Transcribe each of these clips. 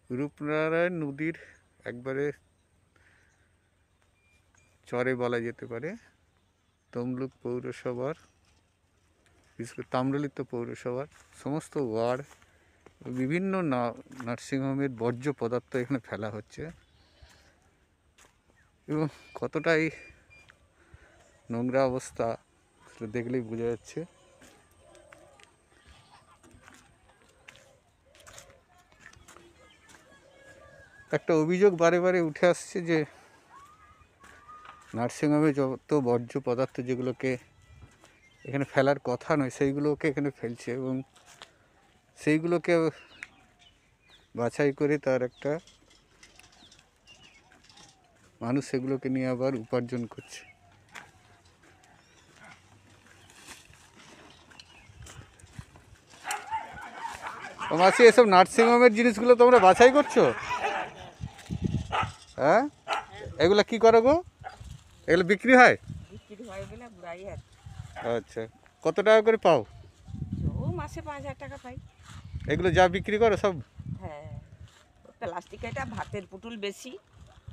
রূপনারায়ণ নদীর একবারে চরে বলা যেতে পারে। তমলুক পৌরসভার, বিশেষ করে তাম্রলিপ্ত পৌরসভার সমস্ত ওয়ার্ড, বিভিন্ন নার্সিংহোমের বর্জ্য পদার্থ এখানে ফেলা হচ্ছে এবং কতটাই নোংরা অবস্থা সেটা দেখলেই বোঝা যাচ্ছে। একটা অভিযোগ বারে বারে উঠে আসছে যে নার্সিংহোমে যত বর্জ্য পদার্থ যেগুলোকে এখানে ফেলার কথা নয় সেইগুলোকে এখানে ফেলছে এবং সেইগুলোকে বাছাই করে তার একটা মানুষ সেগুলোকে নিয়ে আবার উপার্জন করছে। মাসি, এসব নার্সিংহোমের জিনিসগুলো তোমরা বাছাই করছো? হ্যাঁ, এগুলো কি করো গো? এগুলো বিক্রি হয়? আচ্ছা, কত টাকা করে পাও? মাসে 5,000 টাকা পাই। এগুলো যা বিক্রি করো সব? হ্যাঁ, প্লাস্টিক, এটা ভাতের পুতুল বেশি।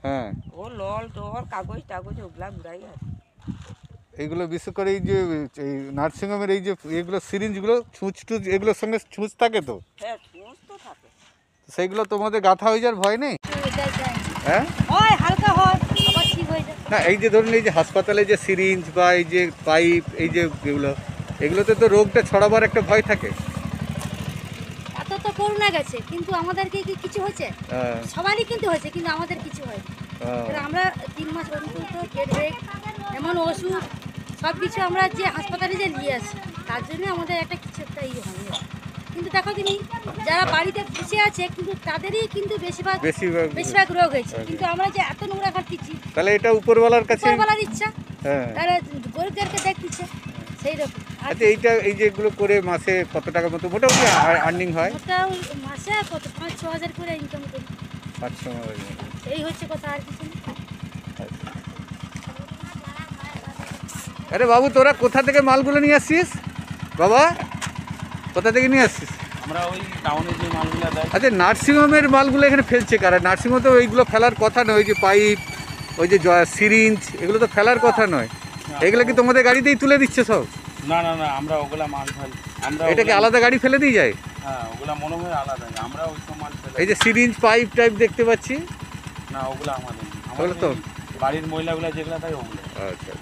হ্যাঁ, ও লল টল কাগজ টাগজ ওগুলা ঘুরাই আর। এইগুলো বিশেষ করে এই যে এই নার্সিংহোমের এই যে এগুলো সিরিঞ্জগুলো ছুঁচ টুচ এগুলোর সঙ্গে ছুঁচ থাকে তো? হ্যাঁ, ছুঁচ তো থাকে। সেইগুলো তোমাদের গাঁথা হয়ে যাওয়ার ভয় নেই? হ্যাঁ, হয় হালকা হয়, আবার ঠিক হয়ে যায়। না, এই যে ধরুন এই যে হাসপাতালে যে সিরিঞ্জ বা এই যে পাইপ, এই যে এগুলোতে তো রোগটা ছড়াবার একটা ভয় থাকে। এত তো করোনা গেছে, কিন্তু আমাদেরকে কি কিছু হয়েছে? সবারই কিন্তু হয়েছে, কিন্তু আমাদের কিছু হয়নি। আমরা 3 মাস অন্তত বেড ব্রেক, এমন ওষুধ সব কিছু আমরা যে হাসপাতালে যে নিয়ে আসি, তার জন্য আমাদের একটা কিছু একটা হবে। কিন্তু দেখো তুমি, যারা বাড়িতে বসে আছে কিন্তু তাদেরই কিন্তু বেশিরভাগ রোগ হয়েছে। কিন্তু আমরা যে এত নোংরা খাচ্ছি, তাহলে এটা উপরওয়ালার কাছে, উপরওয়ালার ইচ্ছা। হ্যাঁ, তারা গরিবদেরকে দেখতেছে সেই রকম। আচ্ছা, এই যে এগুলো করে মাসে কত টাকা মতো মোটামুটি আর্নিং হয়? মাসে কত 5-6 হাজার করে ইনকাম করি। 5-6 হাজার। এই হচ্ছে কথা, আর কিছু না। আরে বাবু, তোরা কোথা থেকে মালগুলো নিয়ে আসছিস? বাবা, কোথা থেকে নিয়ে আসছিস? আমরা ওই টাউনে যে মালগুলো দেয়। আচ্ছা, নার্সিংহোমের মালগুলো এখানে ফেলছে কারা? নার্সিংহোম তো এইগুলো ফেলার কথা নয়। ওই যে পাইপ, ওই যে সিরিঞ্জ, এগুলো তো ফেলার কথা নয়। এগুলো কি তোমাদের গাড়িতেই তুলে দিচ্ছে সব? না না না, আমরা ওগুলা মাল ফেলি। আমরা এটাকে আলাদা গাড়ি ফেলে দিয়ে যায়? হ্যাঁ, ওগুলা মনে হয় আলাদা। আমরা ওই সব মাল ফেলি। এই যে সিরিঞ্জ পাইপ টাইপ দেখতে পাচ্ছি, না, ওগুলা আমাদের ওগুলো তো বাড়ির মহিলাগুলা যেগুলা তাই ওগুলো। আচ্ছা।